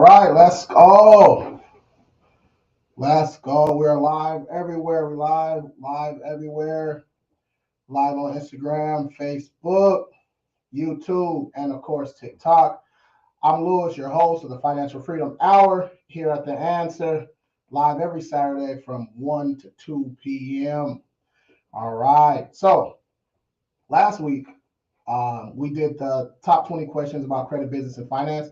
right, let's go. Let's go. We're live everywhere. We're live everywhere. Live on Instagram, Facebook, YouTube, and of course TikTok. I'm Lewis, your host of the Financial Freedom Hour here at The Answer, live every Saturday from 1 to 2 p.m. All right. So last week, we did the top 20 questions about credit, business, and finance.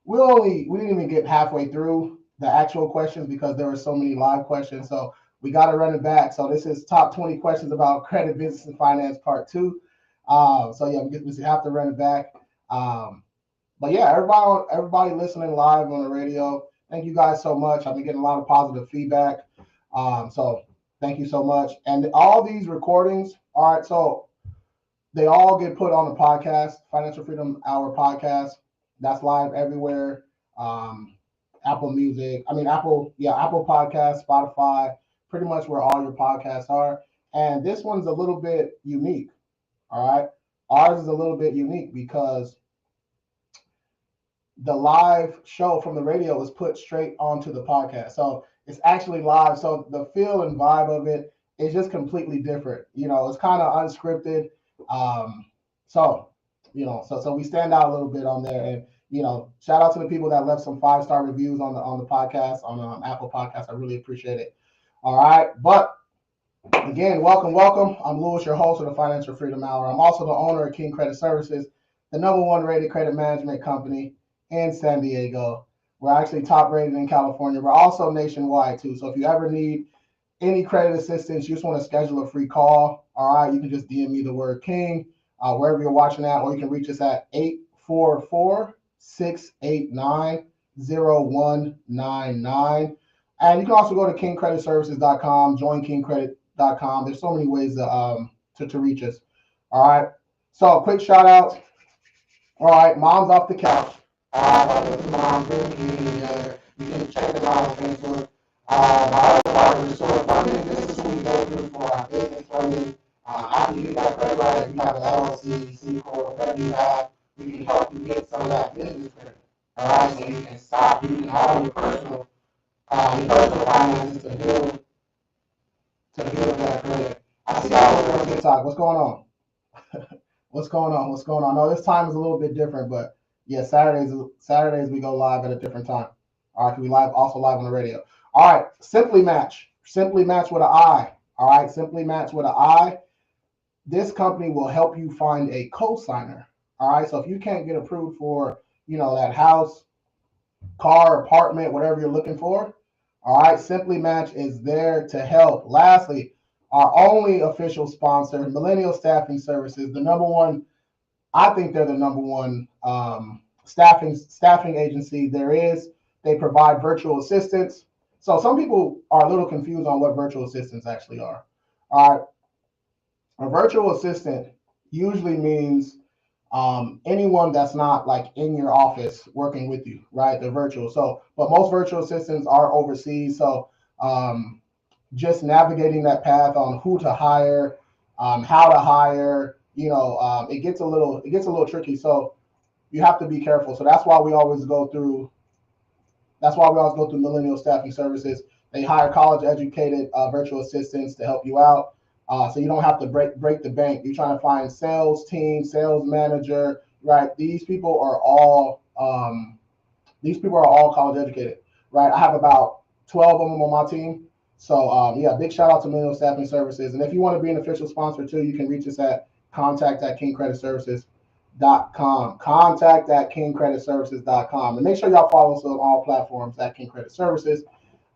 We didn't even get halfway through the actual questions because there were so many live questions. So we got to run it back. So this is top 20 questions about credit, business, and finance part 2. We have to run it back. But yeah, everybody listening live on the radio, thank you guys so much. I've been getting a lot of positive feedback. So thank you so much. And all these recordings, all right, so they all get put on the podcast, Financial Freedom Hour podcast. That's live everywhere. Apple Podcasts, Spotify, pretty much where all your podcasts are. And this one's a little bit unique. All right. Ours is a little bit unique because the live show from the radio is put straight onto the podcast. So it's actually live. So the feel and vibe of it is just completely different. It's kind of unscripted. So we stand out a little bit on there. And shout out to the people that left some 5-star reviews on the podcast on Apple Podcasts. I really appreciate it. All right, but again, welcome. I'm Lewis, your host of the Financial Freedom Hour. I'm also the owner of King Credit Services, the #1 rated credit management company in San Diego. We're actually top rated in California. We're also nationwide too. So if you ever need any credit assistance, you just want to schedule a free call, all right, you can just DM me the word King wherever you're watching at, or you can reach us at 844-689-0199. And you can also go to kingcreditservices.com, join kingcredit.com. There's so many ways to reach us. All right. So quick shout out. All right, mom's off the couch. This is mom, really community together. You can check them out on Facebook. My other partner, so funding, this is what we go through for our business funding. After you got credit right, if you have an LLC, C Corp, whatever you have, we can help you get some of that business credit. All right, so you can stop using all your personal finances to build that credit. I see y'all over on TikTok. What's going on? What's going on? No, this time is a little bit different, but yeah, Saturdays we go live at a different time. All right, we also live on the radio. All right, Simply Match with an I. All right, Simply Match with an I. This company will help you find a co-signer. All right, so if you can't get approved for that house, car, apartment, whatever you're looking for, all right, Simply Match is there to help. Lastly, our only official sponsor, Millennial Staffing Services, the #1. I think they're the #1 staffing agency there is. They provide virtual assistants. So some people are a little confused on what virtual assistants actually are. All right, a virtual assistant usually means anyone that's not like in your office working with you, right? They're virtual. So, but most virtual assistants are overseas. So, just navigating that path on who to hire, how to hire, it gets a little tricky. So you have to be careful. So that's why we always go through Millennial Staffing Services. They hire college educated virtual assistants to help you out. So you don't have to break the bank. You're trying to find sales team, sales manager, right? These people are all college educated, right? I have about 12 of them on my team. So big shout out to Millennial Staffing Services. And if you want to be an official sponsor too, you can reach us at contact@kingcreditservices.com. Contact@kingcreditservices.com. And make sure y'all follow us on all platforms at King Credit Services.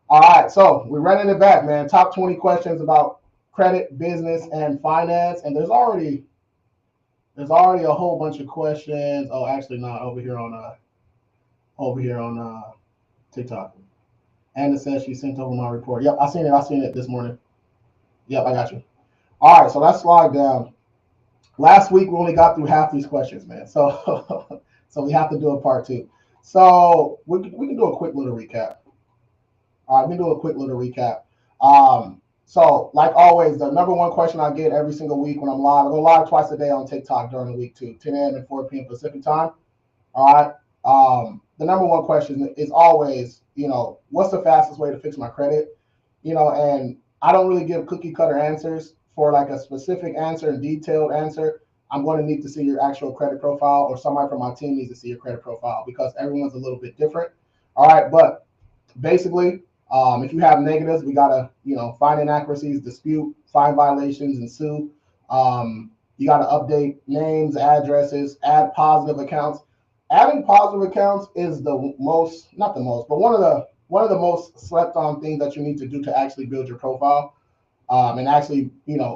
All right, so we're running it back, man. Top 20 questions about credit, business, and finance. And there's already a whole bunch of questions. Oh, actually not over here on TikTok. Anna says she sent over my report. Yep, I seen it this morning. Yep, I got you. All right, so let's slide down. Last week we only got through half these questions, man. So we have to do a part 2. So we can do a quick little recap. All right, we can do a quick little recap. So like always, the #1 question I get every single week when I'm live, I go live twice a day on TikTok during the week too, 10 a.m. and 4 p.m. Pacific time. All right. the number one question is always, what's the fastest way to fix my credit? And I don't really give cookie cutter answers. For like a specific answer and detailed answer, I'm going to need to see your actual credit profile, or somebody from my team needs to see your credit profile, because everyone's a little bit different. All right, but basically, if you have negatives, we gotta, find inaccuracies, dispute, find violations, and sue. You gotta update names, addresses, add positive accounts. Adding positive accounts is the most, not the most, but one of the most slept on things that you need to do to actually build your profile, and actually,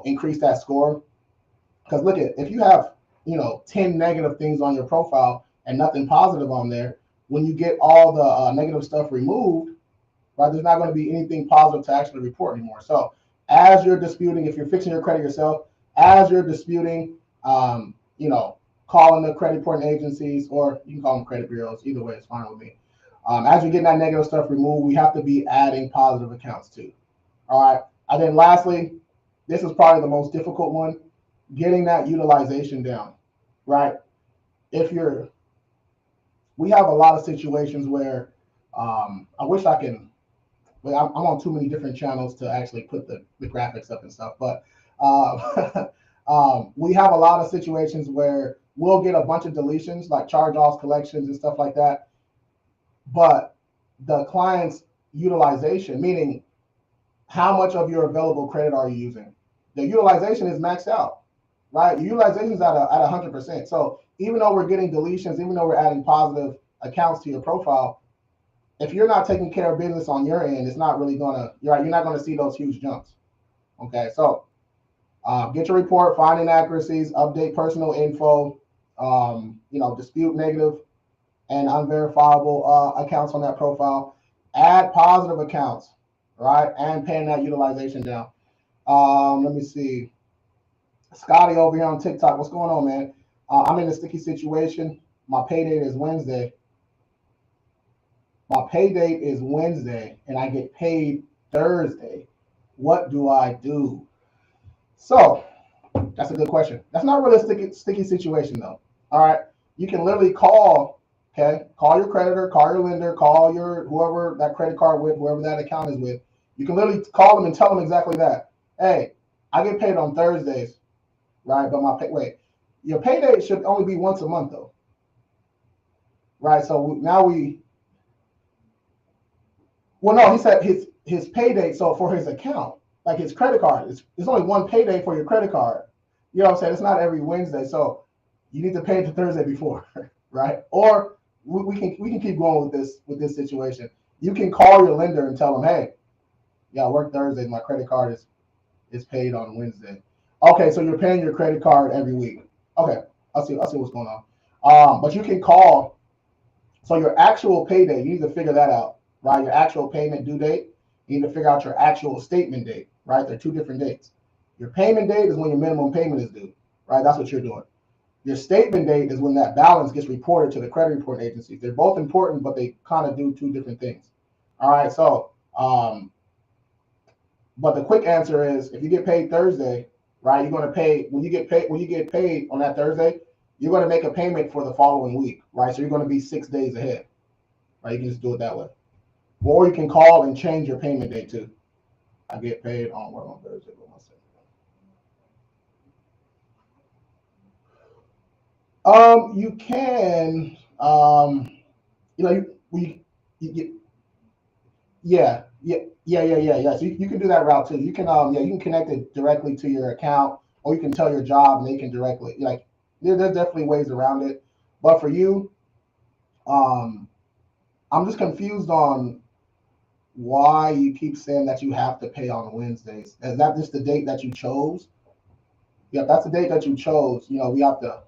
increase that score. Because look at, if you have, 10 negative things on your profile and nothing positive on there, when you get all the negative stuff removed, right, there's not going to be anything positive to actually report anymore. So as you're disputing, if you're fixing your credit yourself, as you're disputing, calling the credit reporting agencies, or you can call them credit bureaus, either way, it's fine with me. As you're getting that negative stuff removed, we have to be adding positive accounts too. All right. And then lastly, this is probably the most difficult one, getting that utilization down, right? We have a lot of situations where, I wish I can, I'm on too many different channels to actually put the graphics up and stuff, but we have a lot of situations where we'll get a bunch of deletions, like charge-offs, collections, and stuff like that. But the client's utilization, meaning how much of your available credit are you using? The utilization is maxed out, right? Your utilization is at 100%. So even though we're getting deletions, even though we're adding positive accounts to your profile, if you're not taking care of business on your end, it's not really gonna, you're not gonna see those huge jumps. Okay, so get your report, find inaccuracies, update personal info, dispute negative and unverifiable accounts on that profile, add positive accounts, right, and paying that utilization down. Let me see. Scotty over here on TikTok, what's going on, man? I'm in a sticky situation. My pay date is Wednesday. My pay date is Wednesday, and I get paid Thursday. What do I do? So that's a good question. That's not really a sticky situation, though. All right. You can literally call, okay? Call your creditor, call your lender, call your whoever that credit card with, whoever that account is with. You can literally call them and tell them exactly that. Hey, I get paid on Thursdays, right? But your pay date should only be once a month, though, right? So now no, he said his pay date. So for his account, like his credit card, it's only one payday for your credit card. You know what I'm saying? It's not every Wednesday, so you need to pay it the Thursday before, right? Or we can keep going with this situation. You can call your lender and tell them, hey, yeah, I work Thursdays. My credit card is paid on Wednesday. Okay, so you're paying your credit card every week. Okay, I'll see what's going on. But you can call. So your actual payday, you need to figure that out, right? Your actual payment due date. You need to figure out your actual statement date, right? They're two different dates. Your payment date is when your minimum payment is due, right? That's what you're doing. Your statement date is when that balance gets reported to the credit reporting agencies. They're both important, but they kind of do two different things. All right, so but the quick answer is, if you get paid Thursday, right, you're going to pay when you get paid on that Thursday, you're going to make a payment for the following week, right? So you're going to be 6 days ahead, right? You can just do it that way, or you can call and change your payment date too. I get paid on Thursday. You can, you yeah. So you can do that route too. You can, you can connect it directly to your account, or you can tell your job and they can directly, there's definitely ways around it. But for you, um, I'm just confused on why you keep saying that you have to pay on Wednesdays. Is that just the date that you chose? Yeah, if that's the date that you chose. We have to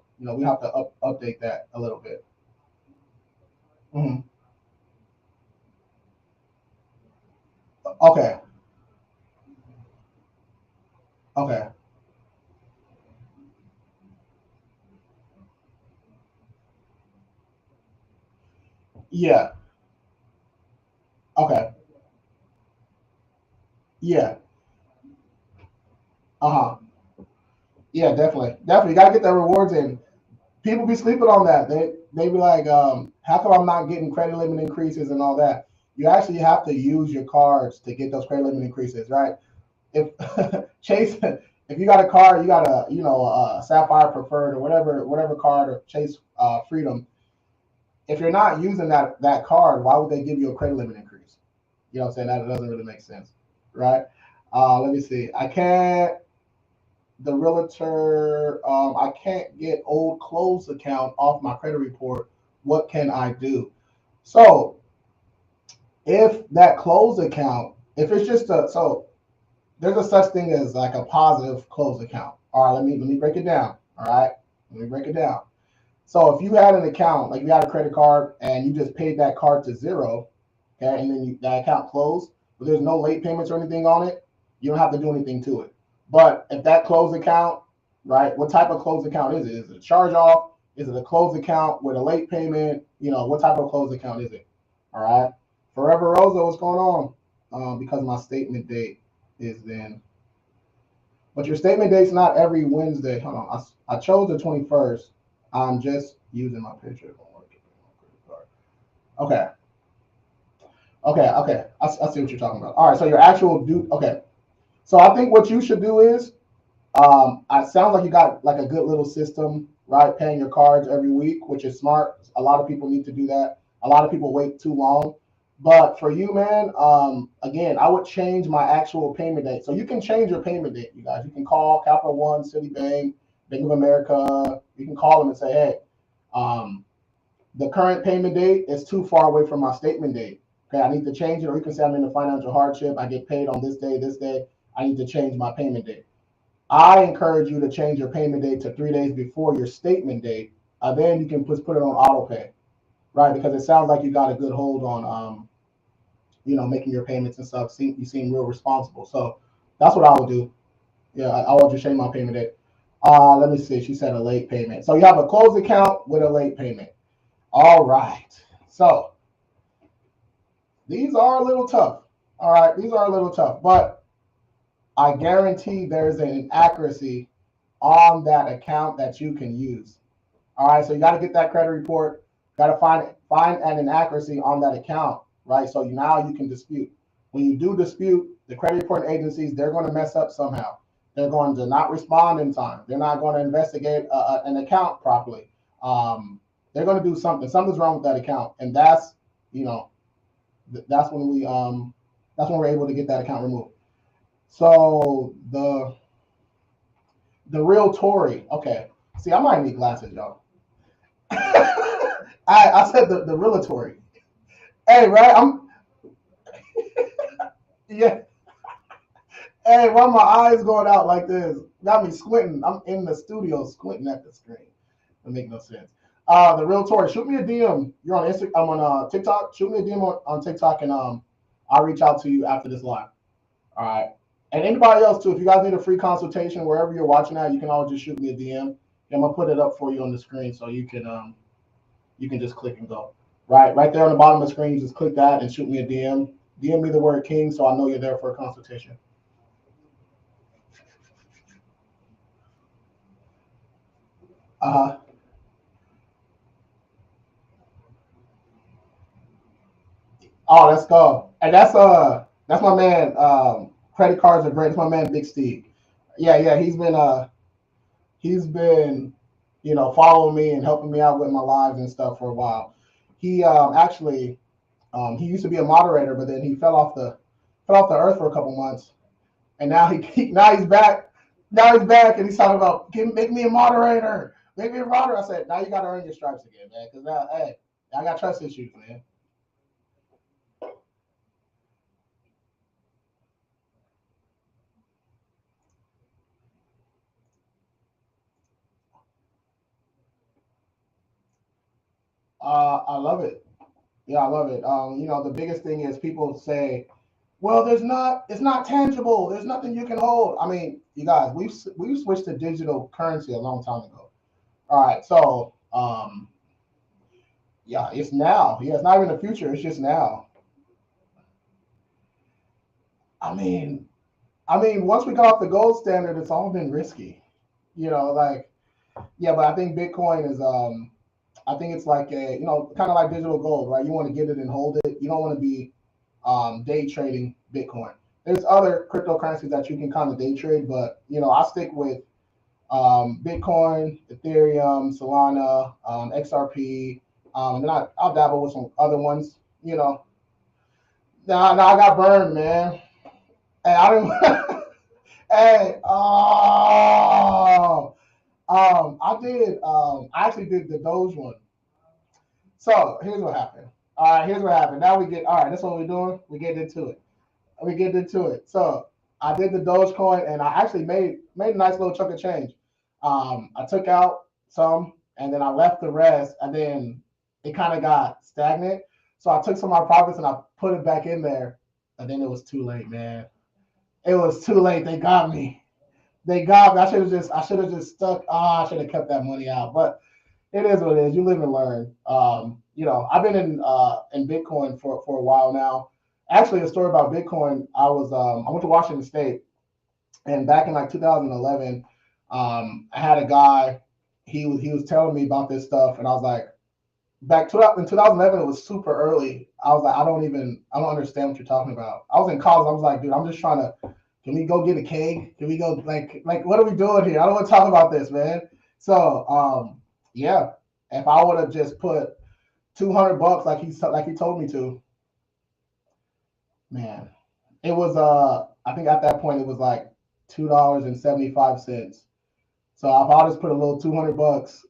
update that a little bit. Mhm. Okay. Okay. Yeah. Okay. Yeah. Uh huh. Yeah, definitely. Definitely. You gotta get the rewards in. People be sleeping on that. They be like, how come I'm not getting credit limit increases and all that? You actually have to use your cards to get those credit limit increases, right? If Chase, if you got a card, you got a Sapphire Preferred or whatever card or Chase Freedom. If you're not using that card, why would they give you a credit limit increase? You know what I'm saying? That doesn't really make sense, right? Let me see. I can't the realtor. I can't get old closed account off my credit report. What can I do? So if that closed account, if it's just a so there's a such thing as like a positive closed account. All right, let me break it down. All right, let me break it down. So if you had an account, like you had a credit card and you just paid that card to zero, okay, and then that account closed, but there's no late payments or anything on it, you don't have to do anything to it. But if that closed account, right, what type of closed account is it? Is it a charge off? Is it a closed account with a late payment? What type of closed account is it? All right. Forever Rosa, what's going on? Because my statement date is then. But your statement date's not every Wednesday. Hold on. I chose the 21st. I'm just using my picture. Okay. Okay. I see what you're talking about. All right. So your actual due. Okay. So I think what you should do is, it sounds like you got like a good little system, right? Paying your cards every week, which is smart. A lot of people need to do that. A lot of people wait too long. But for you, man, again, I would change my actual payment date. So you can change your payment date, you guys. You can call Capital One, Citibank, Bank of America. You can call them and say, hey, um, the current payment date is too far away from my statement date. Okay, I need to change it. Or you can say I'm in a financial hardship. I get paid on this day, this day. I need to change my payment date. I encourage you to change your payment date to 3 days before your statement date. Then you can put it on auto pay, right? Because it sounds like you got a good hold on, making your payments and stuff. You seem real responsible. So that's what I would do. Yeah, I would just change my payment date. Let me see. She said a late payment. So you have a closed account with a late payment. All right. So these are a little tough. All right. These are a little tough, but I guarantee there's an inaccuracy on that account that you can use. All right, so you got to get that credit report. Got to find an inaccuracy on that account, right? So now you can dispute. When you do dispute, the credit reporting agencies, they're going to mess up somehow. They're going to not respond in time. They're not going to investigate an account properly. They're going to do something. Something's wrong with that account, and you know that's when we're able to get that account removed. So the real Tory. Okay, see, I might need glasses, y'all. I said the realatory. Hey, right? Yeah. Hey, why my eyes going out like this? Got me squinting. I'm in the studio squinting at the screen. It make no sense. The real Tory, shoot me a DM. You're on Instagram. I'm on TikTok. Shoot me a DM on TikTok, and I'll reach out to you after this live. All right. And anybody else too. If you guys need a free consultation wherever you're watching at, you can always just shoot me a DM. I'm gonna put it up for you on the screen so you can just click and go. Right there on the bottom of the screen, you just click that and shoot me a DM. DM me the word King so I know you're there for a consultation. Uh-huh. Oh, let's go. And that's my man. Credit cards are great. That's my man, Big Steve. Yeah. He's been following me and helping me out with my lives and stuff for a while. He actually he used to be a moderator, but then he fell off the earth for a couple months, and now he's back. Now he's back, and he's talking about make me a moderator. Make me a moderator. I said, now you got to earn your stripes again, man. Because now, hey, I got trust issues, man. I love it. Yeah, I love it. The biggest thing is people say, well, it's not tangible. There's nothing you can hold. I mean, you guys, we've switched to digital currency a long time ago. All right, so yeah, it's now. Yeah, it's not even the future. It's just now. I mean, once we got off the gold standard, it's all been risky. Like Yeah, but I think Bitcoin is I think it's like a, kind of like digital gold, right? You want to get it and hold it. You don't want to be day trading Bitcoin. There's other cryptocurrencies that you can kind of day trade, but I stick with Bitcoin, Ethereum, Solana, XRP, and then I'll dabble with some other ones. Now I got burned, man. Hey, I didn't. Hey, oh, I actually did the Doge one. So here's what happened. All right, here's what happened. Now we get, all right, that's what we're doing. We get into it. So I did the Dogecoin, and I actually made a nice little chunk of change. I took out some, and then I left the rest, and then it kind of got stagnant. So I took some of my profits and I put it back in there, and then it was too late, man. It was too late. They got me. They got me. I should have just stuck. I should have kept that money out. But it is what it is. You live and learn. I've been in Bitcoin for a while now. Actually, a story about Bitcoin. I went to Washington State, and back in like 2011, I had a guy. He was telling me about this stuff, and I was like, in 2011, it was super early. I was like, I don't understand what you're talking about. I was in college. I was like, dude, I'm just trying to. Can we go get a cake? Can we go like what are we doing here? I don't want to talk about this, man. So yeah, if I would have just put $200 like he told me to, man, it was I think at that point it was like $2.75. So if I just put a little $200.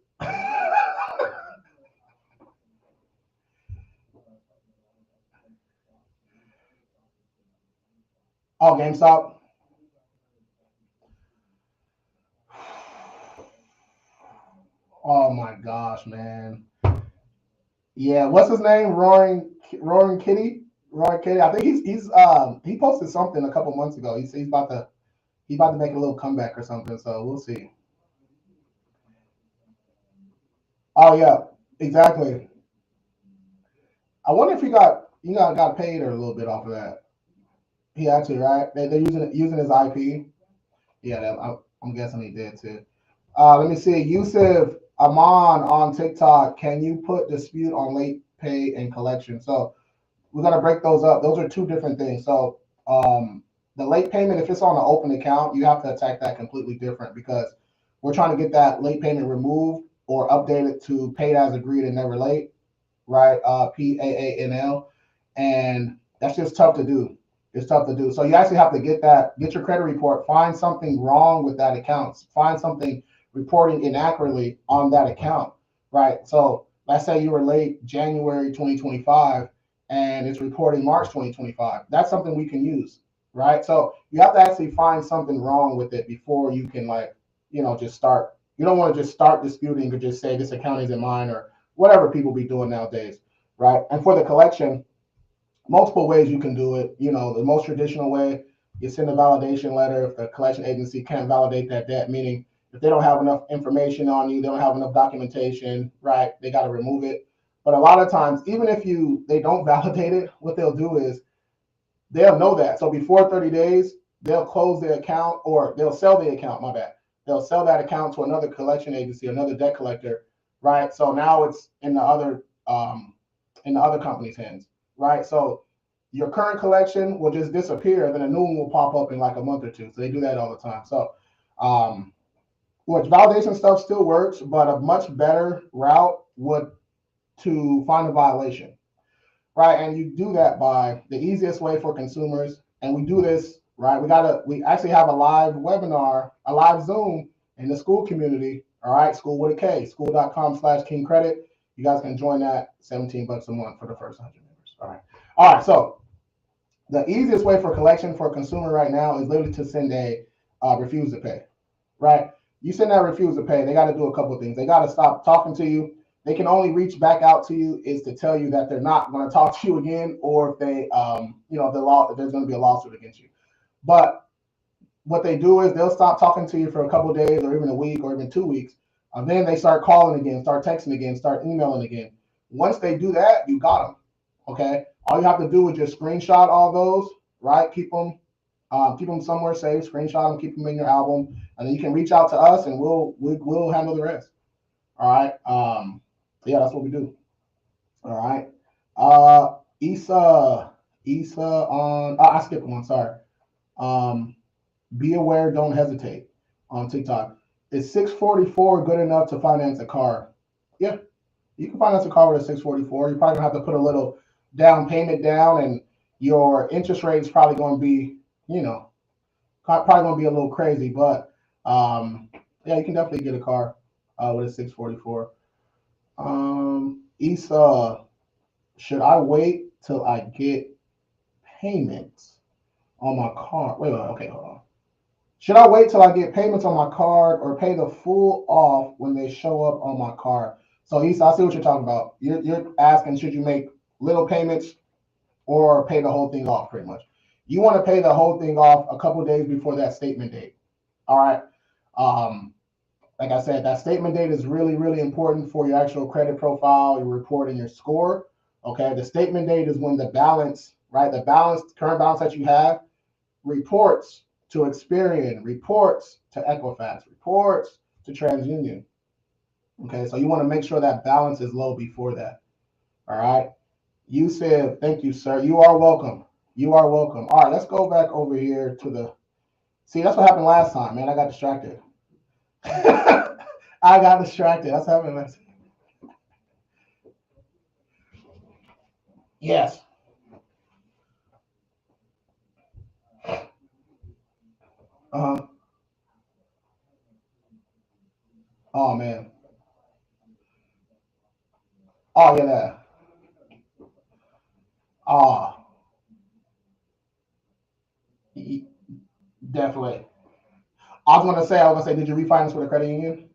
Oh, GameStop. Oh my gosh, man. Yeah, what's his name? Roaring Kitty. Roaring Kitty. I think he posted something a couple months ago. He's about to make a little comeback or something. So we'll see. Oh yeah, exactly. I wonder if got paid or a little bit off of that. He actually, right? They're using his IP. Yeah, I'm guessing he did too. Let me see. Yusuf Aman on TikTok. Can you put dispute on late pay and collection? So we're gonna break those up. Those are two different things. So the late payment, if it's on an open account, you have to attack that completely different because we're trying to get that late payment removed or updated to paid as agreed and never late, right? PAANL, and that's just tough to do. It's tough to do. So you actually have to get your credit report, find something wrong with that account, find something reporting inaccurately on that account, right? So let's say you were late January 2025 and it's reporting March 2025. That's something we can use, right? So you have to actually find something wrong with it before you can just start. You don't want to just start disputing or just say this account isn't mine or whatever people be doing nowadays, right? And for the collection, multiple ways you can do it. The most traditional way, you send a validation letter if the collection agency can't validate that debt, meaning if they don't have enough information on you, they don't have enough documentation, right? They got to remove it. But a lot of times, even if they don't validate it, what they'll do is they'll know that. So before 30 days, they'll close the account or they'll sell the account, my bad. They'll sell that account to another collection agency, another debt collector, right? So now it's in the other company's hands, right? So your current collection will just disappear, then a new one will pop up in like a month or two. So they do that all the time. So um, which validation stuff still works, but a much better route would to find a violation, right? And you do that by the easiest way for consumers. And we do this, right? We actually have a live webinar, a live Zoom in the school community. All right, school with a K, school.com/King Credit. You guys can join that. $17 a month for the first 100 members. All right. All right. So the easiest way for collection for a consumer right now is literally to send a refuse to pay, right? You send that refuse to pay, they got to do a couple of things. They got to stop talking to you. They can only reach back out to you is to tell you that they're not going to talk to you again, or if if there's going to be a lawsuit against you. But what they do is they'll stop talking to you for a couple of days, or even a week, or even 2 weeks. And then they start calling again, start texting again, start emailing again. Once they do that, you got them. Okay. All you have to do is just screenshot all those, right? Keep them Keep them somewhere safe, screenshot them, keep them in your album, and then you can reach out to us and we'll handle the rest. All right. Yeah, that's what we do. All right. Issa on. I skipped one. Sorry. Um, be aware, don't hesitate on TikTok. Is 644 good enough to finance a car? Yeah, you can finance a car with a 644. You're probably gonna have to put a little down payment down, and your interest rate is probably going to be, you know, probably going to be a little crazy. But yeah, you can definitely get a car with a 644. Issa, should I wait till I get payments on my car? Wait, okay, hold on. Should I wait till I get payments on my card or pay the full off when they show up on my card? So, Issa, I see what you're talking about. You're asking, should you make little payments or pay the whole thing off, pretty much. You want to pay the whole thing off a couple days before that statement date. All right. Like I said, that statement date is really, really important for your actual credit profile, your report, and your score. Okay. The statement date is when the balance, right? The balance, current balance that you have, reports to Experian, reports to Equifax, reports to TransUnion. Okay. So you want to make sure that balance is low before that. All right. You said, thank you, sir. You are welcome. You are welcome. All right, let's go back over here to the. See, that's what happened last time, man. I got distracted. I got distracted. That's happened last. Yes. Uh-huh. Oh man. Oh yeah. That. Oh, definitely. I was gonna say, did you refinance with a credit union?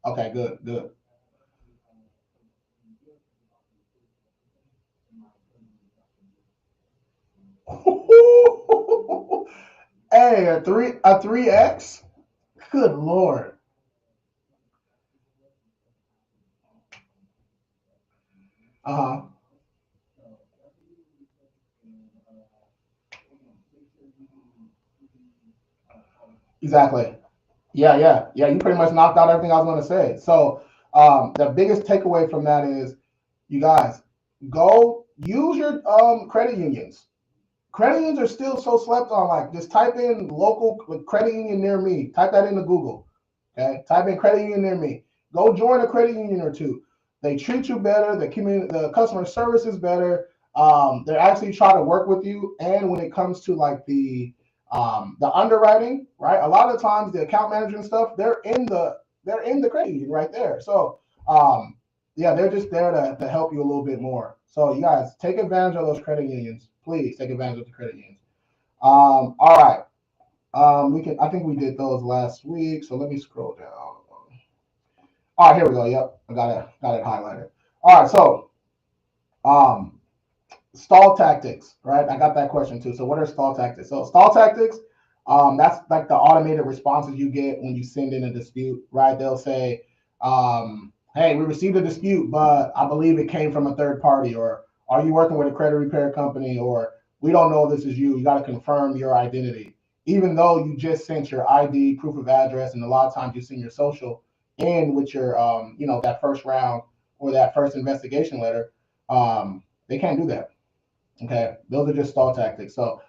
Okay, good, good. Hey, a three X. Good lord. Uh huh. Exactly. Yeah, yeah, yeah. You pretty much knocked out everything I was going to say. So, the biggest takeaway from that is, you guys, go use your credit unions. Credit unions are still so slept on. Like, just type in local credit union near me. Type that into Google. Okay, type in credit union near me. Go join a credit union or two. They treat you better. The customer service is better. They're actually trying to work with you. And when it comes to like the underwriting, right? A lot of times the account manager and stuff, they're in the credit union right there. So yeah, they're just there to help you a little bit more. So you guys take advantage of those credit unions. Please take advantage of the credit unions. All right. We can. I think we did those last week. So let me scroll down. All right, here we go. Yep, I got it highlighted. All right, so um, stall tactics, right? I got that question too. So what are stall tactics? So stall tactics, that's like the automated responses you get when you send in a dispute, right? They'll say, "Hey, we received a dispute, but I believe it came from a third party," or "Are you working with a credit repair company?" or "We don't know if this is you. You got to confirm your identity." Even though you just sent your ID, proof of address, and a lot of times you send your social in with your, that first round or that first investigation letter, they can't do that. Okay, those are just stall tactics. So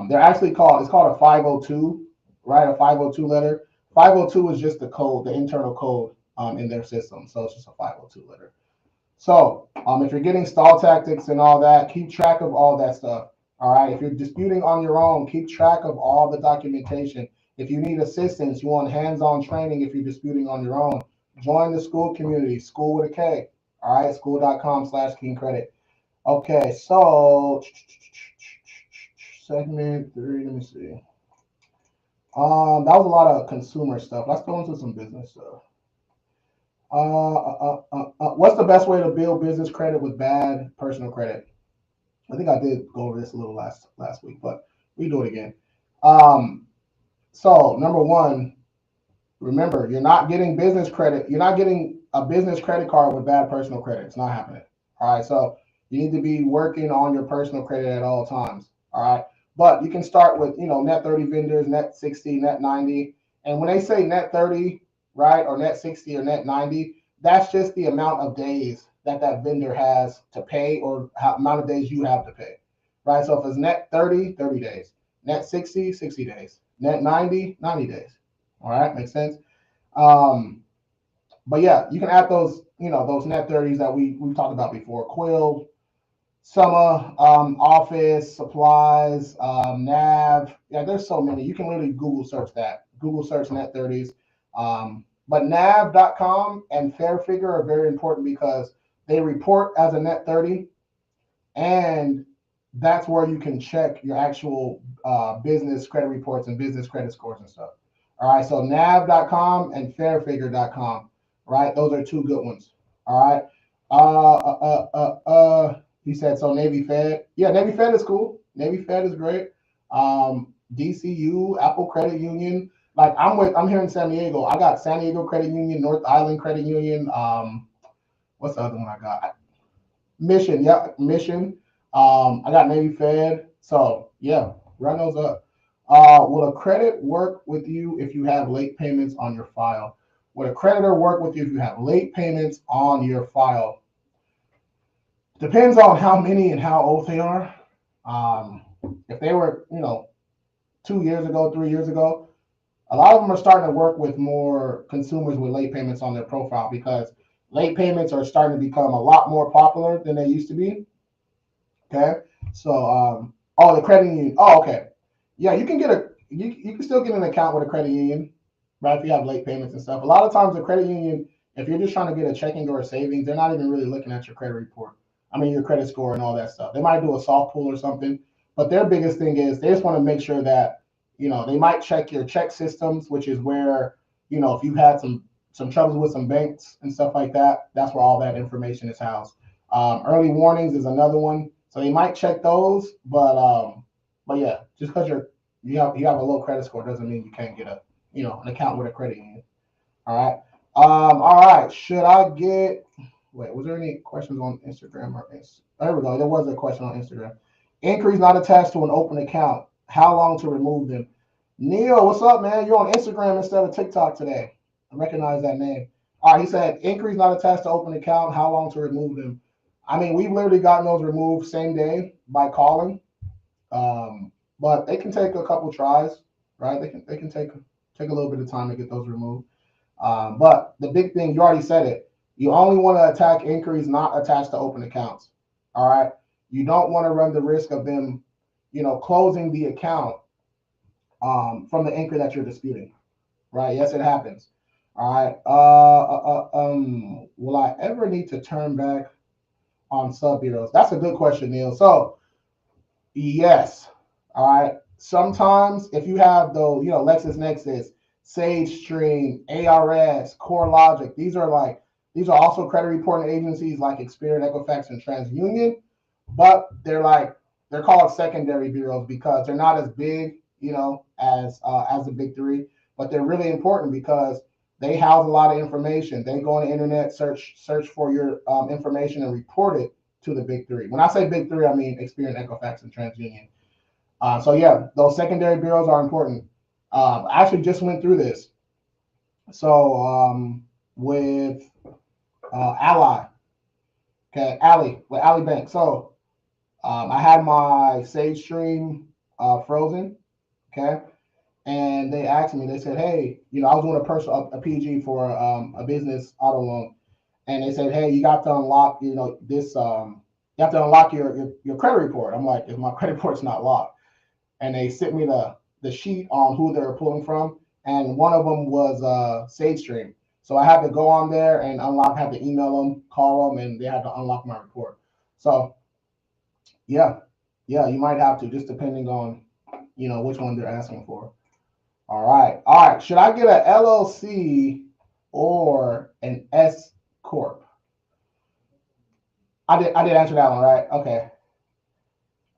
they're actually called. It's called a 502, right? A 502 letter. 502 is just the code, the internal code in their system. So it's just a 502 letter. So if you're getting stall tactics and all that, keep track of all that stuff. All right. If you're disputing on your own, keep track of all the documentation. If you need assistance, you want hands-on training. If you're disputing on your own, join the school community. School with a K. All right. School.com/King Credit. Okay, so segment 3. Let me see. That was a lot of consumer stuff. Let's go into some business stuff. What's the best way to build business credit with bad personal credit? I think I did go over this a little last week, but we do it again. Um, so number one, remember, you're not getting business credit. You're not getting a business credit card with bad personal credit. It's not happening. All right. So you need to be working on your personal credit at all times. All right. But you can start with, net 30 vendors, net 60, net 90. And when they say net 30, right, or net 60 or net 90, that's just the amount of days that that vendor has to pay, or how amount of days you have to pay, right? So if it's net 30, 30 days, net 60, 60 days, net 90, 90 days. All right, makes sense. But yeah, you can add those, those net 30s that we've talked about before. Quill, Summer, Office, Supplies, Nav. Yeah, there's so many. You can literally Google search that. Google search net 30s. But nav.com and Fairfigure are very important because they report as a net 30, and that's where you can check your actual business credit reports and business credit scores and stuff. All right, so nav.com and fairfigure.com, right? Those are two good ones. All right. He said, so Navy Fed. Yeah, Navy Fed is cool. Navy Fed is great. DCU, Apple Credit Union. Like I'm here in San Diego. I got San Diego Credit Union, North Island Credit Union. What's the other one I got? Mission. Yeah, Mission. I got Navy Fed. So yeah, run those up. Will a credit work with you if you have late payments on your file? Would a creditor work with you if you have late payments on your file? Depends on how many and how old they are. If they were, 2 years ago, 3 years ago, a lot of them are starting to work with more consumers with late payments on their profile, because late payments are starting to become a lot more popular than they used to be. Okay. So, the credit union. Oh, okay. Yeah, you can you can still get an account with a credit union, right? If you have late payments and stuff. A lot of times the credit union, if you're just trying to get a checking or a savings, they're not even really looking at your credit report. I mean, your credit score and all that stuff. They might do a soft pull or something, but their biggest thing is they just want to make sure that, they might check your check systems, which is where, if you had some troubles with some banks and stuff like that, that's where all that information is housed. Early warnings is another one. So they might check those, but yeah, just because you have a low credit score doesn't mean you can't get an account with a credit union. All right. All right. Should I get? Wait, was there any questions on Instagram or there we go. There was a question on Instagram. Inquiries not attached to an open account. How long to remove them? Neil, what's up, man? You're on Instagram instead of TikTok today. I recognize that name. All right, he said inquiries not attached to open account. How long to remove them? I mean, we've literally gotten those removed same day by calling, but they can take a couple tries, right? They can take a little bit of time to get those removed. But the big thing, you already said it. You only want to attack inquiries not attached to open accounts. All right. You don't want to run the risk of them, closing the account from the inquiry that you're disputing. Right. Yes, it happens. All right. Will I ever need to turn back on sub bureaus? That's a good question, Neil. So yes. All right. Sometimes if you have those, LexisNexis, SageStream, ARS, CoreLogic, these are also credit reporting agencies like Experian, Equifax, and TransUnion, but they're called secondary bureaus because they're not as big, as the big three, but they're really important because they house a lot of information. They go on the internet, search for your information and report it to the big three. When I say big three, I mean Experian, Equifax, and TransUnion. So yeah, those secondary bureaus are important. I actually just went through this. So with Ally, okay, with Ally Bank. So I had my SageStream frozen, okay, and they asked me. They said, hey, I was doing a PG for a business auto loan, and they said, hey, you got to unlock, this. You have to unlock your credit report. I'm like, if my credit report's not locked, and they sent me the sheet on who they were pulling from, and one of them was SageStream. So I had to go on there and unlock, had to email them, call them, and they had to unlock my report. So yeah, you might have to, just depending on, which one they're asking for. All right. Should I get an LLC or an S corp? I did answer that one, right? Okay.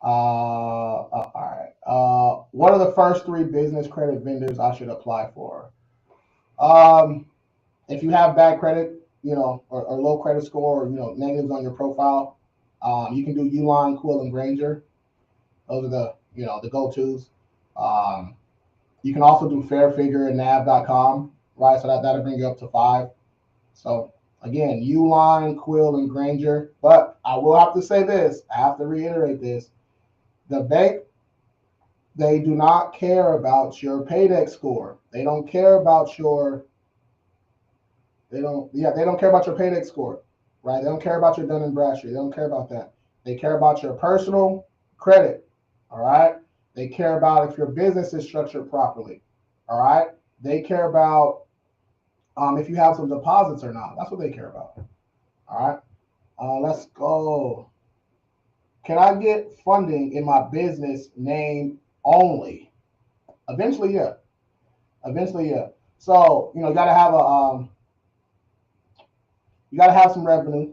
All right. What are the first 3 business credit vendors I should apply for? If you have bad credit, or low credit score, or, negatives on your profile, you can do Uline, Quill, and Granger. Those are the go-tos. You can also do fair figure at nav.com, right? So that'll bring you up to 5. So again, Uline, Quill, and Granger. But I will have to say this. I have to reiterate this. The bank, they do not care about your paydex score. They don't care about your they don't care about your paydex score, right? They don't care about your Dun and Bradstreet. They don't care about that. They care about your personal credit. All right. They care about if your business is structured properly. All right. They care about if you have some deposits or not. That's what they care about. All right. Let's go. Can I get funding in my business name only? Eventually, yeah. Eventually, yeah. So you gotta have some revenue.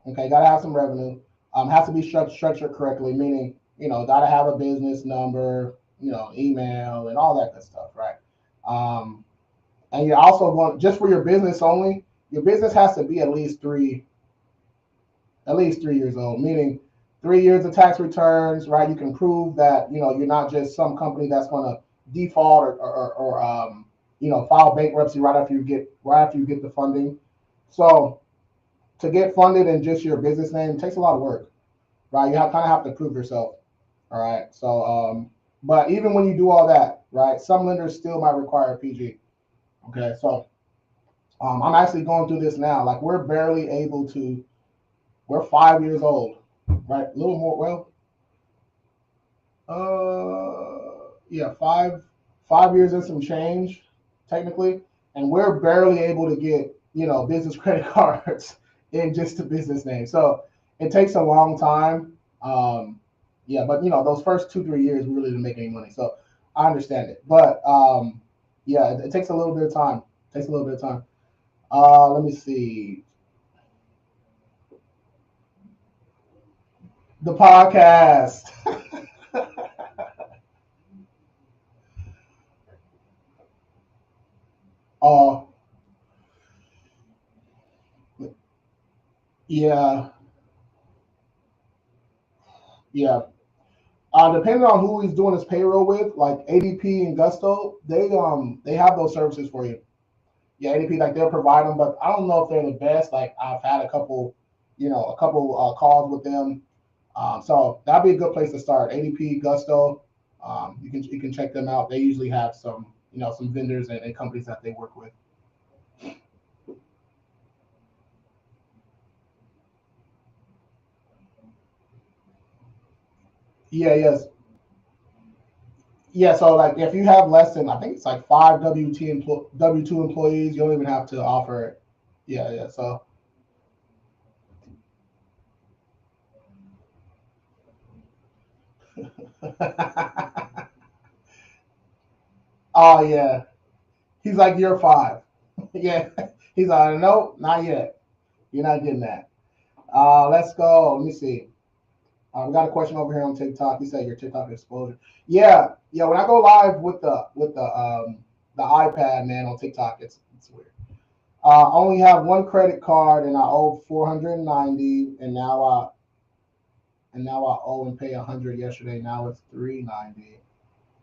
Okay, gotta have some revenue. Has to be structured correctly, meaning gotta have a business number, email, and all that good stuff, right? And you're also going just for your business only. Your business has to be at least 3 years old, meaning 3 years of tax returns, right? You can prove that you're not just some company that's going to default or file bankruptcy right after you get the funding. So to get funded in just your business name takes a lot of work, right? You kind of have to prove yourself. All right. So but even when you do all that, right, some lenders still might require a PG. Okay. So I'm actually going through this now. Like we're 5 years old, right? A little more. Well, yeah, 5 years and some change, technically, and we're barely able to get business credit cards in just a business name. So it takes a long time. Yeah, but those first 2-3 years we really didn't make any money. So I understand it, but yeah, it takes a little bit of time. Let me see. The podcast. Yeah, yeah. Depending on who he's doing his payroll with, like ADP and Gusto, they have those services for you. Yeah, ADP, like they'll provide them, but I don't know if they're the best. Like I've had a couple calls with them. So that'd be a good place to start. ADP, Gusto, you can check them out. They usually have some some vendors and companies that they work with. Yeah, yes. Yeah, so like if you have less than I think it's like 5 W2 employees, you don't even have to offer it. Yeah, yeah. So oh yeah. He's like you're 5. Yeah. He's like, nope, not yet. You're not getting that. Let's go. Let me see. We got a question over here on TikTok. You said your TikTok exposure. Yeah, yeah. When I go live with the iPad, man, on TikTok, it's weird. I only have one credit card, and I owe 490, and now I owe and pay 100 yesterday. Now it's 390,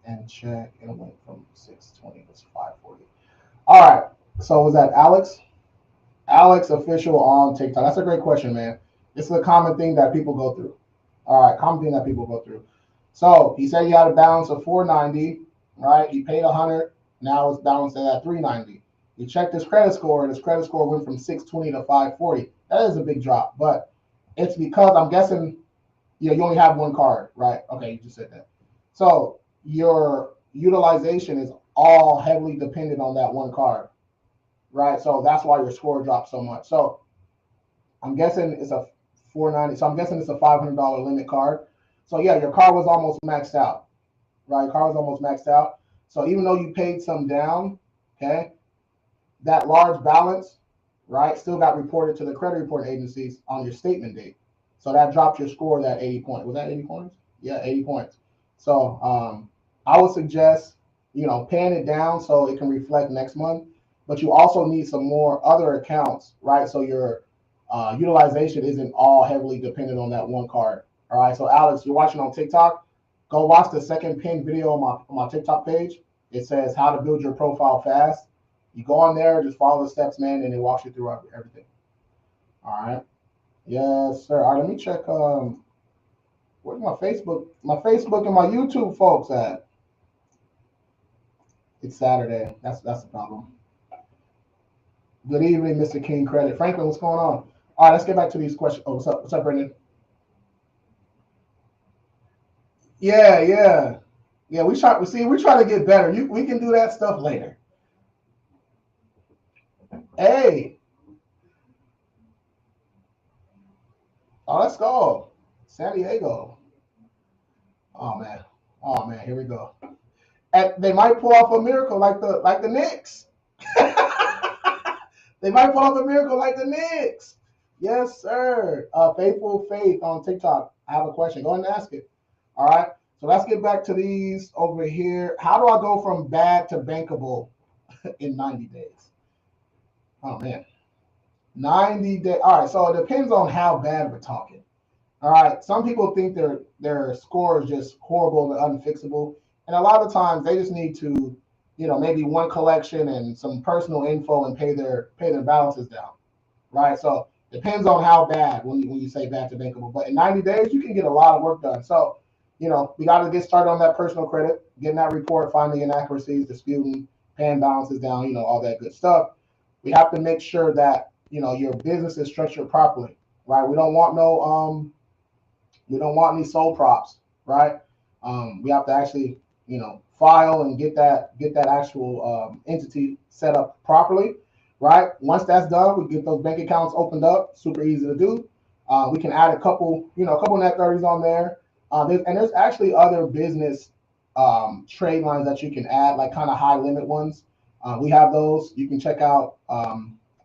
and check, and it went from 620 to 540. All right. So was that Alex? Alex official on TikTok. That's a great question, man. It's a common thing that people go through. All right, common thing that people go through. So he said he had a balance of 490, right? He paid 100. Now it's balanced at 390. He checked his credit score, and his credit score went from 620 to 540. That is a big drop, but it's because I'm guessing, yeah, you only have one card, right? Okay, you just said that. So your utilization is all heavily dependent on that one card, right? So that's why your score dropped so much. So I'm guessing it's a 490. So I'm guessing it's a $500 limit card. So yeah, your card was almost maxed out, right? Your card was almost maxed out. So even though you paid some down, okay, that large balance, right, still got reported to the credit reporting agencies on your statement date. So that dropped your score that 80 points. Was that 80 points? Yeah, 80 points. So I would suggest, paying it down so it can reflect next month. But you also need some more other accounts, right? So your utilization isn't all heavily dependent on that one card. All right. So Alex, you're watching on TikTok. go watch the second pinned video on my TikTok page. It says how to build your profile fast. You go on there, just follow the steps, man, and it walks you through everything. All right. Yes, sir. All right, let me check. Where's my Facebook? My Facebook and my YouTube folks at? It's Saturday. That's the problem. Good evening, Mr. King Credit. Franklin, what's going on? All right, let's get back to these questions. Oh, what's up, Brendan? Yeah. We try to get better. We can do that stuff later. Hey. Oh, let's go. San Diego. Oh man, here we go. And they might pull off a miracle like the Knicks. They might pull off a miracle like the Knicks. Yes, sir. Faithful Faith on TikTok. I have a question. Go ahead and ask it. All right. So let's get back to these over here. How do I go from bad to bankable in 90 days? Oh man. 90 days. All right. So it depends on how bad we're talking. All right. Some people think their score is just horrible and unfixable. And a lot of times they just need to, maybe one collection and some personal info and pay their balances down. Right. So depends on how bad when you say bad to bankable. But in 90 days, you can get a lot of work done. So, we got to get started on that personal credit, getting that report, finding inaccuracies, disputing, paying balances down, all that good stuff. We have to make sure that, your business is structured properly, right? We don't want any sole props, right? We have to actually, file and get that actual entity set up properly, right? Once that's done, we get those bank accounts opened up, super easy to do. We can add a couple net 30s on there. There's actually other business trade lines that you can add, like kind of high limit ones. We have those. You can check out.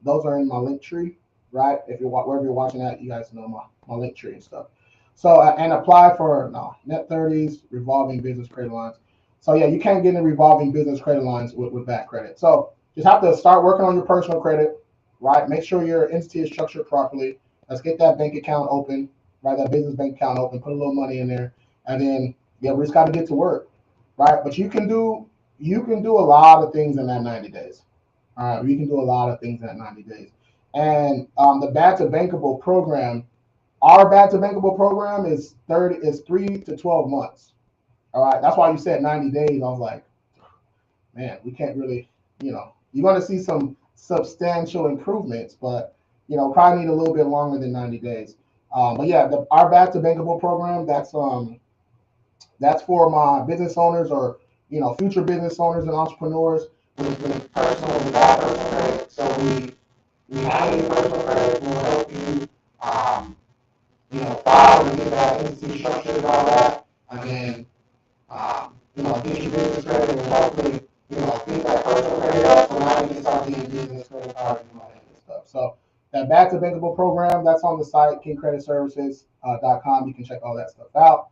Those are in my link tree, right? If wherever you're watching that, you guys know my link tree and stuff. So and apply for net 30s, revolving business credit lines. So yeah, you can't get in revolving business credit lines with bad credit. So just have to start working on your personal credit, right? Make sure your entity is structured properly. Let's get that bank account open. Right, that business bank account open, put a little money in there, and then we just got to get to work, right? But you can do a lot of things in that 90 days. All right, you can do a lot of things in that 90 days. And the bad to bankable program, our bad to bankable program is 3 to 12 months. All right, that's why you said 90 days. I was like, man, we can't really, you're going to see some substantial improvements, but probably need a little bit longer than 90 days. But yeah, our back to bankable program, that's for my business owners or future business owners and entrepreneurs with personal and personal credit. So we have a personal credit will help you file and get that entity structured and all that, and then get your business credit and hopefully get that personal credit up. So now you can start getting business credit cards and all that good stuff. So that back to bankable program, that's on the site, kingcreditservices.com. You can check all that stuff out.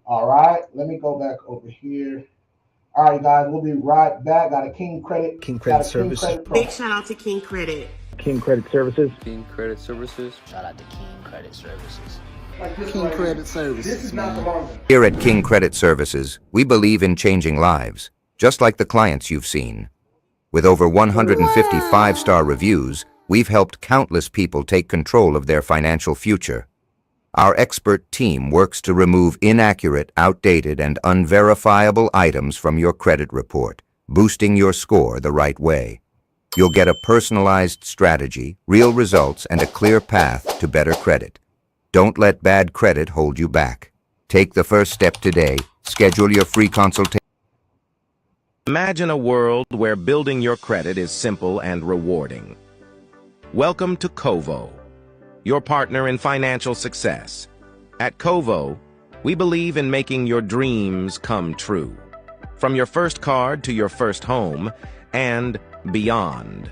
All right, let me go back over here. All right, guys, we'll be right back. Got a King Credit Services. Big shout out to King Credit. King Credit Services. King Credit Services. Shout out to King Credit Services. King Credit Services. This is not the moment. Here at King Credit Services, we believe in changing lives, just like the clients you've seen. With over 150 five-star reviews, we've helped countless people take control of their financial future. Our expert team works to remove inaccurate, outdated, and unverifiable items from your credit report, boosting your score the right way. You'll get a personalized strategy, real results, and a clear path to better credit. Don't let bad credit hold you back. Take the first step today. Schedule your free consultation. Imagine a world where building your credit is simple and rewarding. Welcome to Kovo, your partner in financial success. At Kovo, we believe in making your dreams come true. From your first card to your first home and beyond.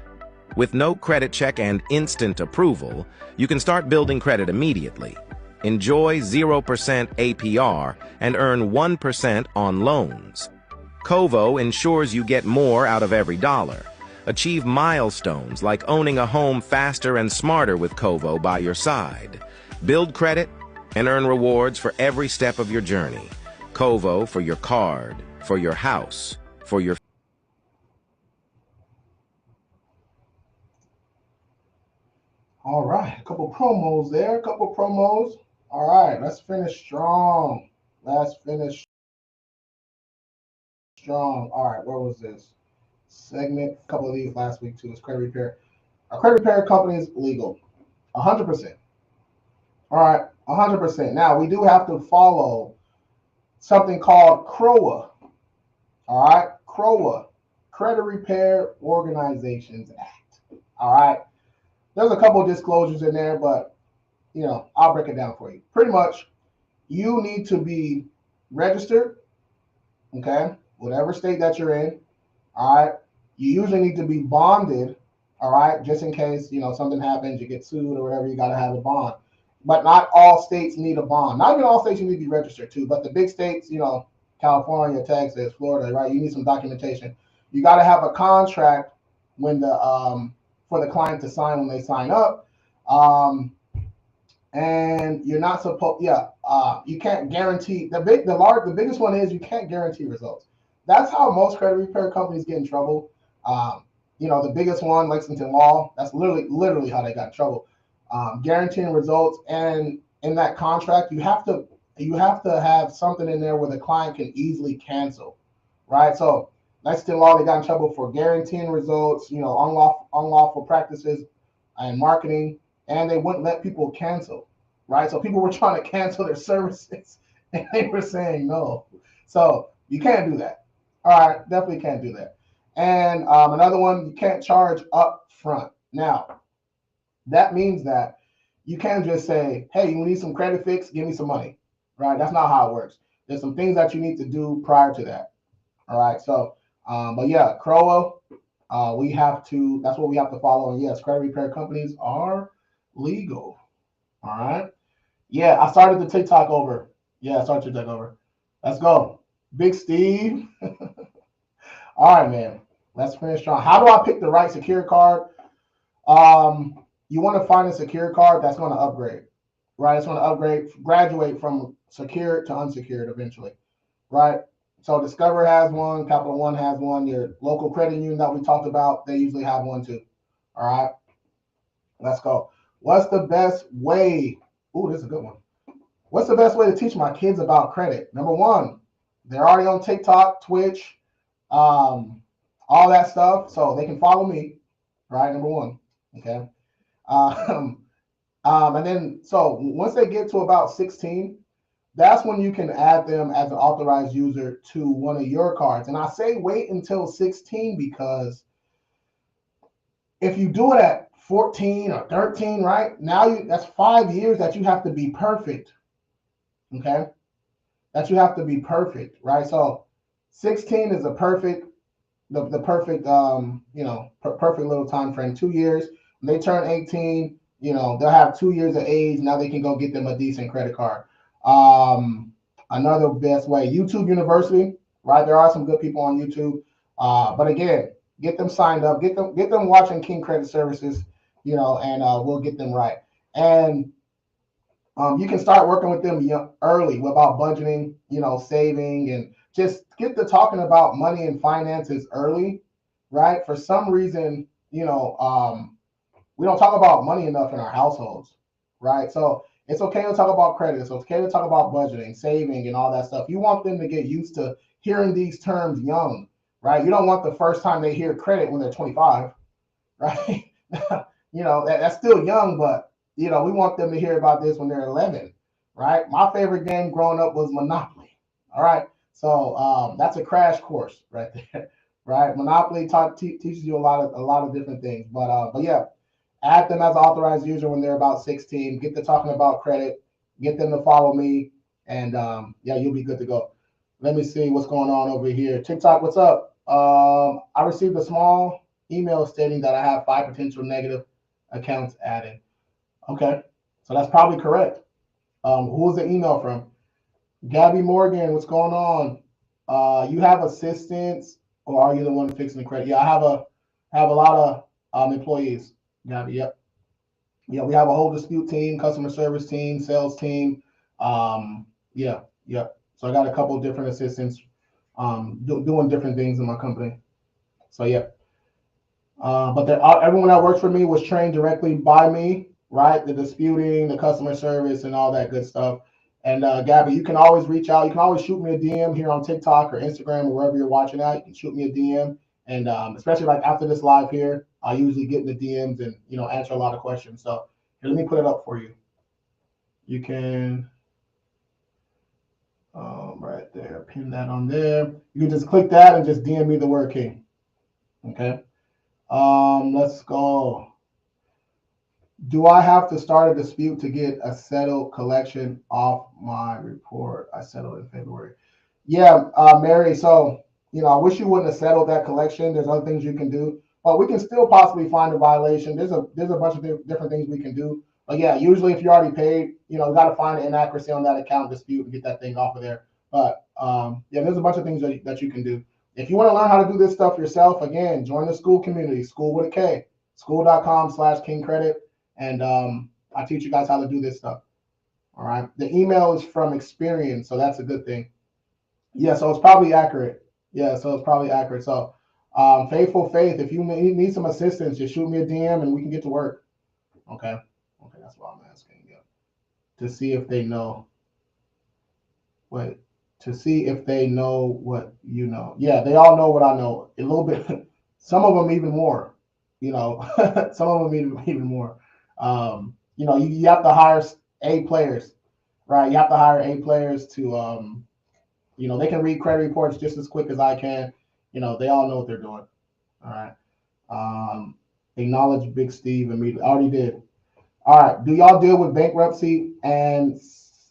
With no credit check and instant approval, you can start building credit immediately. Enjoy 0% APR and earn 1% on loans. Kovo ensures you get more out of every dollar. Achieve milestones like owning a home faster and smarter with Kovo by your side. Build credit and earn rewards for every step of your journey. Kovo for your card, for your house, for your... All right, a couple promos there, a couple promos. All right, let's finish strong. Let's finish strong. All right, where was this segment? A couple of these last week too. It's credit repair. A credit repair company is legal, 100%. All right, 100%. Now we do have to follow something called CROA. All right, CROA, Credit Repair Organizations Act. All right, there's a couple of disclosures in there, but I'll break it down for you. Pretty much, you need to be registered, okay, whatever state that you're in. All right, you usually need to be bonded. All right, just in case something happens, you get sued or whatever, you got to have a bond. But not all states need a bond. Not even all states you need to be registered to, but the big states, California, Texas, Florida, right? You need some documentation. You got to have a contract when for the client to sign when they sign up. And you're not supposed, you can't guarantee the biggest one is you can't guarantee results. That's how most credit repair companies get in trouble. The biggest one, Lexington Law, that's literally how they got in trouble. Guaranteeing results, and in that contract, you have to have something in there where the client can easily cancel, right? So Lexington Law, they got in trouble for guaranteeing results, unlawful practices and marketing, and they wouldn't let people cancel, right? So people were trying to cancel their services, and they were saying no. So you can't do that. All right, definitely can't do that. And another one, you can't charge up front. Now, that means that you can't just say, hey, you need some credit fix, give me some money, right? That's not how it works. There's some things that you need to do prior to that. All right, so, but yeah, CROA, that's what we have to follow. And yes, credit repair companies are legal. All right. Yeah, I started the TikTok over. Let's go. Big Steve. All right, man. Let's finish strong. How do I pick the right secure card? You want to find a secure card that's going to upgrade, right? It's going to graduate from secured to unsecured eventually, right? So Discover has one, Capital One has one, your local credit union that we talked about, they usually have one too. All right, let's go. What's the best way? Ooh, this is a good one. What's the best way to teach my kids about credit? Number one, they're already on TikTok, Twitch, all that stuff, so they can follow me, right? Number one, okay. And then, so once they get to about 16, that's when you can add them as an authorized user to one of your cards. And I say wait until 16 because if you do it at 14 or 13, right? Now that's 5 years that you have to be perfect. Okay? That you have to be perfect, right? So 16 is the perfect perfect little time frame, 2 years. When they turn 18, they'll have 2 years of age. Now they can go get them a decent credit card. Another best way, YouTube University, right? There are some good people on YouTube. But again, get them signed up, get them watching King Credit Services, and we'll get them right. And you can start working with them early about budgeting, saving, and just get to talking about money and finances early, right? For some reason, we don't talk about money enough in our households, right? So it's okay to talk about credit. It's okay to talk about budgeting, saving, and all that stuff. You want them to get used to hearing these terms young, right? You don't want the first time they hear credit when they're 25, right? That's still young, but we want them to hear about this when they're 11, right? My favorite game growing up was Monopoly. All right, so that's a crash course right there, right? Monopoly teaches you a lot of different things, but yeah, add them as an authorized user when they're about 16. Get to talking about credit, get them to follow me, and yeah, you'll be good to go. Let me see what's going on over here. TikTok, what's up? I received a small email stating that I have 5 potential negative accounts added. Okay, so that's probably correct. Who was the email from? Gabby Morgan, what's going on? You have assistants, or are you the one fixing the credit? Yeah, I have a lot of employees. Gabby, yep. Yeah, we have a whole dispute team, customer service team, sales team. Yeah. So I got a couple different assistants doing different things in my company. So yeah. But everyone that works for me was trained directly by me, right? The disputing, the customer service, and all that good stuff. And Gabby, you can always reach out. You can always shoot me a DM here on TikTok or Instagram or wherever you're watching at. You can shoot me a DM, and especially like after this live here, I usually get in the DMs and answer a lot of questions. So here, let me put it up for you. You can right there, pin that on there. You can just click that and just DM me the word king. Okay. Let's go. Do I have to start a dispute to get a settled collection off my report? I settled in February. Yeah, Mary. So, I wish you wouldn't have settled that collection. There's other things you can do, but we can still possibly find a violation. There's a bunch of different things we can do. But yeah, usually if you already paid, you got to find an inaccuracy on that account dispute and get that thing off of there. But yeah, there's a bunch of things that you can do. If you want to learn how to do this stuff yourself, again, join the school community, school with a K, school.com/kingcredit. And I teach you guys how to do this stuff. All right. The email is from experience, so that's a good thing. Yeah, so it's probably accurate. Yeah, so it's probably accurate. So Faithful Faith, if you need some assistance, just shoot me a DM and we can get to work. Okay. Okay, that's what I'm asking. Yeah. To see if they know. Wait. To see if they know what you know. Yeah, they all know what I know. A little bit. Some of them even more. Some of them even more. You have to hire A players, right? You have to hire A players to, they can read credit reports just as quick as I can. They all know what they're doing. All right. Acknowledge Big Steve immediately. I already did. All right. Do y'all deal with bankruptcy and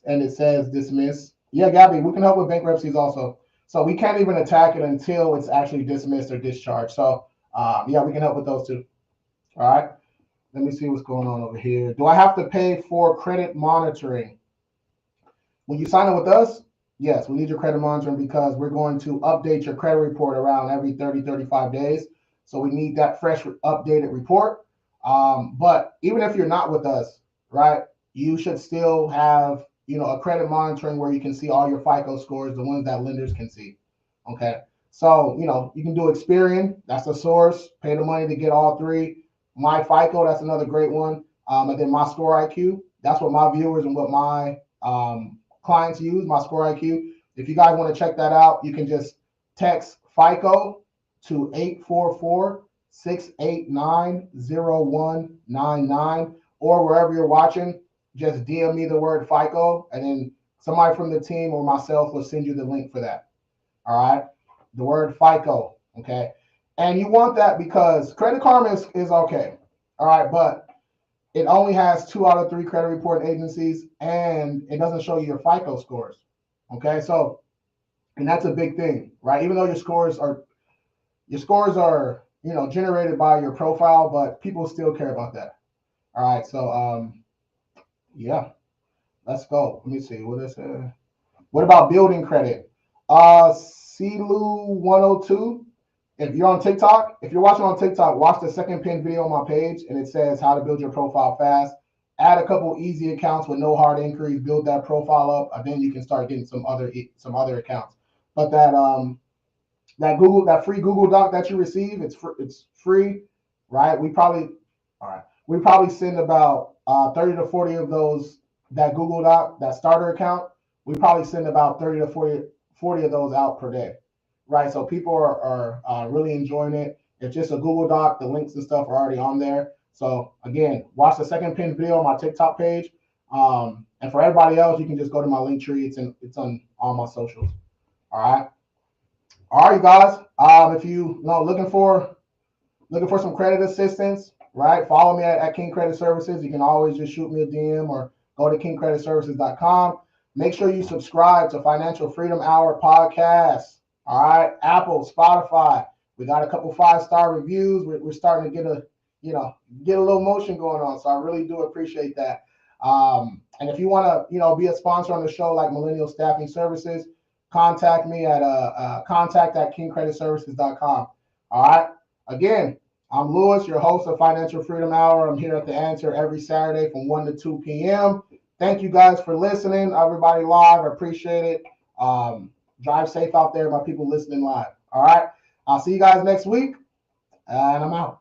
it says dismiss? Yeah, Gabby, we can help with bankruptcies also. So we can't even attack it until it's actually dismissed or discharged. So yeah, we can help with those too. All right. Let me see what's going on over here. Do I have to pay for credit monitoring? When you sign up with us, yes, we need your credit monitoring because we're going to update your credit report around every 30, 35 days. So we need that fresh updated report. But even if you're not with us, right, you should still have, a credit monitoring where you can see all your FICO scores, the ones that lenders can see. Okay. So, you can do Experian. That's the source. Pay the money to get all three. My FICO, that's another great one. And then my Score IQ, that's what my viewers and what my clients use, my Score IQ. If you guys want to check that out, you can just text FICO to 844-689-0199, or wherever you're watching, just DM me the word FICO, and then somebody from the team or myself will send you the link for that. All right, the word FICO, okay? And you want that because Credit Karma is okay. All right. But it only has 2 out of 3 credit reporting agencies and it doesn't show you your FICO scores. Okay. So, and that's a big thing, right? Even though your scores are, generated by your profile, but people still care about that. All right. So, yeah, let's go. Let me see. What about building credit? CLU102. If you're on TikTok, if you're watching on TikTok, watch the second pinned video on my page, and it says how to build your profile fast. Add a couple easy accounts with no hard inquiries, build that profile up, and then you can start getting some other accounts. But that free Google Doc that you receive, it's free, right? We probably send about 30 to 40 of those, that Google Doc, that starter account. We probably send about 30 to 40 of those out per day. Right, so people are really enjoying it. It's just a Google Doc. The links and stuff are already on there. So again, watch the second pinned video on my TikTok page. And for everybody else, you can just go to my link tree. It's on all my socials. All right, you guys. If you looking for some credit assistance, right? Follow me at King Credit Services. You can always just shoot me a DM or go to kingcreditservices.com. Make sure you subscribe to Financial Freedom Hour podcast. All right, Apple, Spotify. We got a couple 5-star reviews. We're starting to get a little motion going on. So I really do appreciate that. And if you want to, be a sponsor on the show like Millennial Staffing Services, contact me at contact@kingcreditservices.com. All right. Again, I'm Lewis, your host of Financial Freedom Hour. I'm here at The Answer every Saturday from 1 to 2 p.m. Thank you guys for listening. Everybody live, I appreciate it. Drive safe out there, my people listening live. All right. I'll see you guys next week, and I'm out.